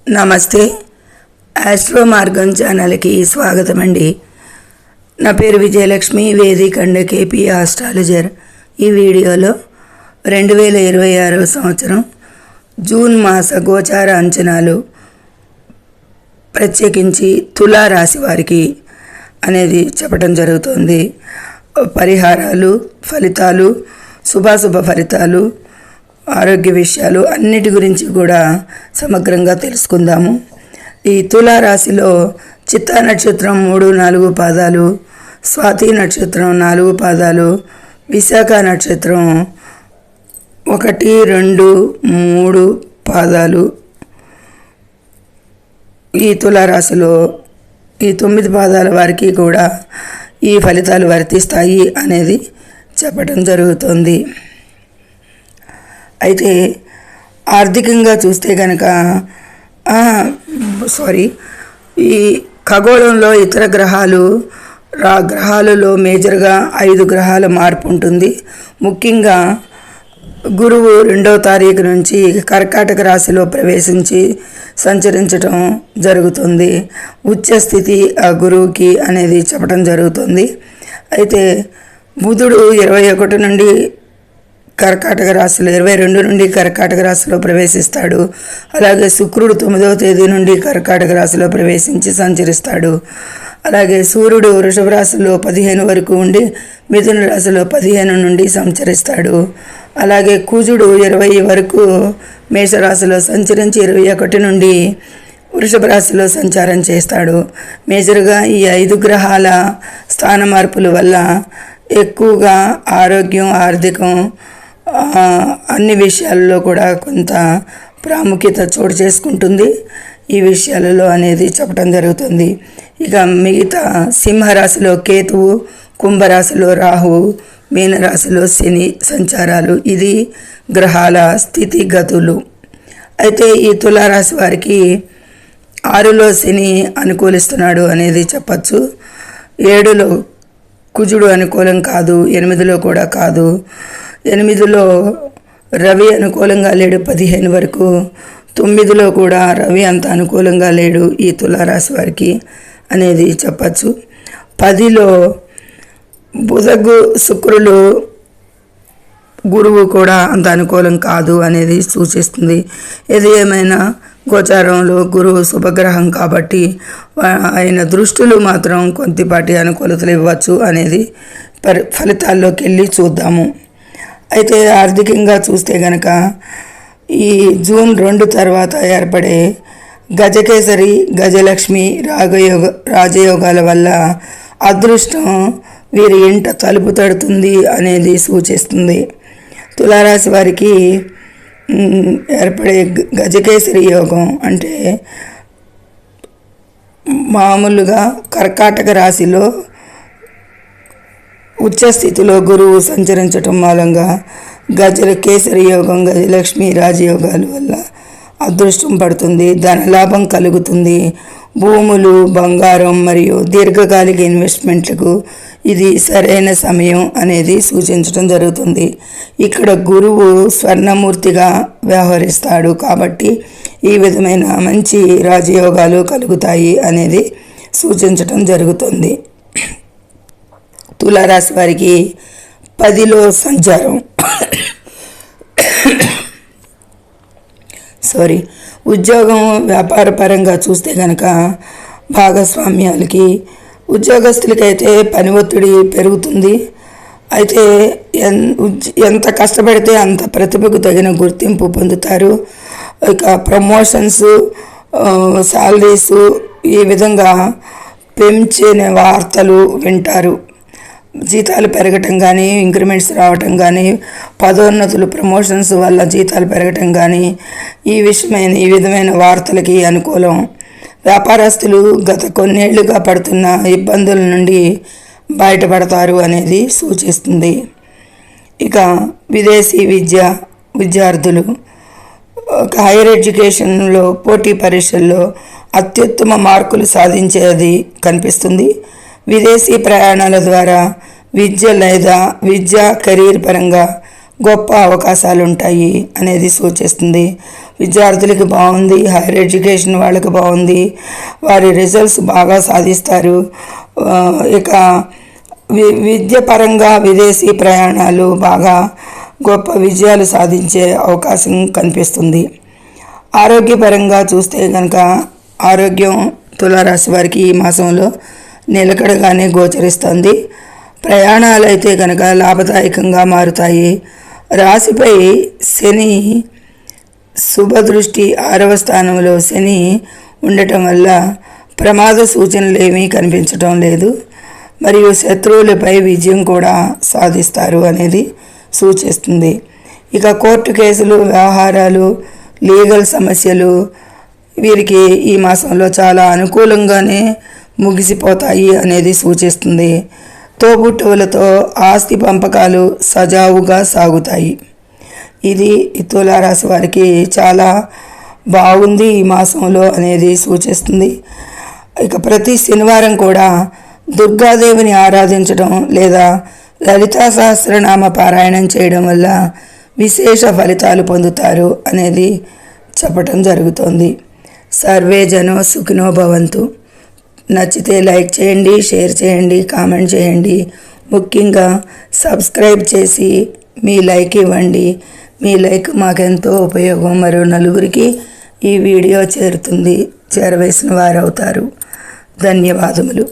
నమస్తే. ఆస్ట్రో మార్గం ఛానల్కి స్వాగతం అండి. నా పేరు విజయలక్ష్మి, వేదిక అండ్ కేపీ ఆస్ట్రాలజర్. ఈ వీడియోలో 2026 సంవత్సరం జూన్ మాస గోచార అంచనాలు, ప్రత్యేకించి తులారాశి వారికి అనేది చెప్పడం జరుగుతుంది. పరిహారాలు, ఫలితాలు, శుభాశుభ ఫలితాలు, ఆరోగ్య విషయాలు అన్నిటి గురించి కూడా సమగ్రంగా తెలుసుకుందాము. ఈ తులారాశిలో చిత్తా నక్షత్రం 3-4 పాదాలు, స్వాతి నక్షత్రం 4 పాదాలు, విశాఖ నక్షత్రం 1-2-3 పాదాలు ఈ తులారాశిలో ఈ 9 పాదాల వారికి కూడా ఈ ఫలితాలు వర్తిస్తాయి అనేది చెప్పడం జరుగుతుంది. అయితే ఆర్థికంగా చూస్తే కనుక ఈ ఖగోళంలో ఇతర గ్రహాలలో మేజర్గా 5 గ్రహాల మార్పు ఉంటుంది. ముఖ్యంగా గురువు 2వ తారీఖు నుంచి కర్కాటక రాశిలో ప్రవేశించి సంచరించడం జరుగుతుంది. ఉచ్చ స్థితి ఆ గురువుకి అనేది చెప్పడం జరుగుతుంది. అయితే బుధుడు 21 నుండి కర్కాటక రాశిలో 22 నుండి కర్కాటక రాశిలో ప్రవేశిస్తాడు. అలాగే శుక్రుడు 9వ తేదీ నుండి కర్కాటక రాశిలో ప్రవేశించి సంచరిస్తాడు. అలాగే సూర్యుడు వృషభ రాశిలో 15 వరకు ఉండి మిథున రాశిలో 15 నుండి సంచరిస్తాడు. అలాగే కుజుడు 20 వరకు మేషరాశిలో సంచరించి 21 నుండి వృషభ రాశిలో సంచారం చేస్తాడు. మేజర్గా ఈ 5 గ్రహాల స్థాన మార్పుల వల్ల ఎక్కువగా ఆరోగ్యం, ఆర్థికం, అన్ని విషయాల్లో కూడా కొంత ప్రాముఖ్యత చోటు చేసుకుంటుంది. ఈ విషయాలలో అనేది చెప్పడం జరుగుతుంది. ఇక మిగతా సింహరాశిలో కేతువు, కుంభరాశిలో రాహువు, మీనరాశిలో శని సంచారాలు, ఇది గ్రహాల స్థితిగతులు. అయితే ఈ తులారాశి వారికి 6లో శని అనుకూలిస్తున్నాడు అనేది చెప్పచ్చు. 7లో కుజుడు అనుకూలం కాదు, 8లో కూడా కాదు. 8లో రవి అనుకూలంగా లేడు 15 వరకు. 9లో కూడా రవి అంత అనుకూలంగా లేడు ఈ తులారాశి వారికి అనేది చెప్పచ్చు. 10లో బుధ శుక్రులు, గురువు కూడా అంత అనుకూలం కాదు అనేది సూచిస్తుంది. ఏది ఏమైనా గోచారంలో గురువు శుభగ్రహం కాబట్టి ఆయన దృష్టులు మాత్రం కొద్దిపాటి అనుకూలతలు ఇవ్వచ్చు అనేది ఫలితాల్లోకి వెళ్ళి చూద్దాము. అయితే ఆర్థికంగా చూస్తే కనుక ఈ జూన్ 2 తర్వాత ఏర్పడే గజకేసరి, గజలక్ష్మి, రాజయోగాల వల్ల అదృష్టం వీరి ఇంట తలుపు తడుతుంది అనేది సూచిస్తుంది. తులారాశి వారికి ఏర్పడే గజకేసరి యోగం అంటే మామూలుగా కర్కాటక రాశిలో ఉచ్చస్థితిలో గురువు సంచరించటం మూలంగా కేసరి యోగం, గజలక్ష్మి, రాజయోగాల వల్ల అదృష్టం పడుతుంది, ధనలాభం కలుగుతుంది. భూములు, బంగారం మరియు దీర్ఘకాలిక ఇన్వెస్ట్మెంట్లకు ఇది సరైన సమయం అనేది సూచించడం జరుగుతుంది. ఇక్కడ గురువు స్వర్ణమూర్తిగా వ్యవహరిస్తాడు కాబట్టి ఈ విధమైన మంచి రాజయోగాలు కలుగుతాయి అనేది సూచించడం జరుగుతుంది. తులారాశి వారికి 10లో సంచారం ఉద్యోగం, వ్యాపార పరంగా చూస్తే కనుక భాగస్వామ్యాలకి, ఉద్యోగస్తులకైతే పని ఒత్తిడి పెరుగుతుంది. అయితే ఎంత కష్టపడితే అంత ప్రతిభకు తగిన గుర్తింపు పొందుతారు. ఇక ప్రమోషన్స్, శాలరీస్ ఈ విధంగా పెంచిన వార్తలు వింటారు. జీతాలు పెరగటం కానీ, ఇంక్రిమెంట్స్ రావటం కానీ, పదోన్నతులు, ప్రమోషన్స్ వల్ల జీతాలు పెరగటం కానీ ఈ విధమైన వార్తలకి అనుకూలం. వ్యాపారస్తులు గత కొన్నేళ్లుగా పడుతున్న ఇబ్బందుల నుండి బయటపడతారు అనేది సూచిస్తుంది. ఇక విదేశీ విద్యార్థులు హైయర్ ఎడ్యుకేషన్లో పోటీ పరీక్షల్లో అత్యుత్తమ మార్కులు సాధించేది కనిపిస్తుంది. విదేశీ ప్రయాణాల ద్వారా విద్య లేదా కెరీర్ పరంగా గొప్ప అవకాశాలు ఉంటాయి అనేది సూచిస్తుంది. విద్యార్థులకి బాగుంది, హైయర్ ఎడ్యుకేషన్ వాళ్ళకి బాగుంది, వారి రిజల్ట్స్ బాగా సాధిస్తారు. ఇక విద్య పరంగా విదేశీ ప్రయాణాలు బాగా గొప్ప విజయాలు సాధించే అవకాశం కనిపిస్తుంది. ఆరోగ్యపరంగా చూస్తే కనుక ఆరోగ్యం తులారాశి వారికి ఈ మాసంలో నిలకడగానే గోచరిస్తుంది. ప్రయాణాలు అయితే కనుక లాభదాయకంగా మారుతాయి. రాశిపై శని శుభదృష్టి 6వ స్థానంలో శని ఉండటం వల్ల ప్రమాద సూచనలు ఏమీ కనిపించటం లేదు. మరియు శత్రువులపై విజయం కూడా సాధిస్తారు అనేది సూచిస్తుంది. ఇక కోర్టు కేసులు, వ్యవహారాలు, లీగల్ సమస్యలు వీరికి ఈ మాసంలో చాలా అనుకూలంగానే ముగిసిపోతాయి అనేది సూచిస్తుంది. తోబుట్టువులతో ఆస్తి పంపకాలు సజావుగా సాగుతాయి. ఇది తులారాశి వారికి చాలా బాగుంది ఈ మాసంలో అనేది సూచిస్తుంది. ఇక ప్రతి శనివారం కూడా దుర్గాదేవిని ఆరాధించడం లేదా లలితా సహస్రనామ పారాయణం చేయడం వల్ల విశేష ఫలితాలు పొందుతారు అనేది చెప్పటం జరుగుతోంది. సర్వే జనో సుఖినో భవంతు. నచ్చితే లైక్ చేయండి, షేర్ చేయండి, కామెంట్ చేయండి. ముఖ్యంగా సబ్స్క్రైబ్ చేసి మీ లైక్ ఇవ్వండి. మీ లైక్ మాకెంతో ఉపయోగం. మరో నలుగురికి ఈ వీడియో చేరుతుంది, చేరవేసిన వారు అవుతారు. ధన్యవాదములు.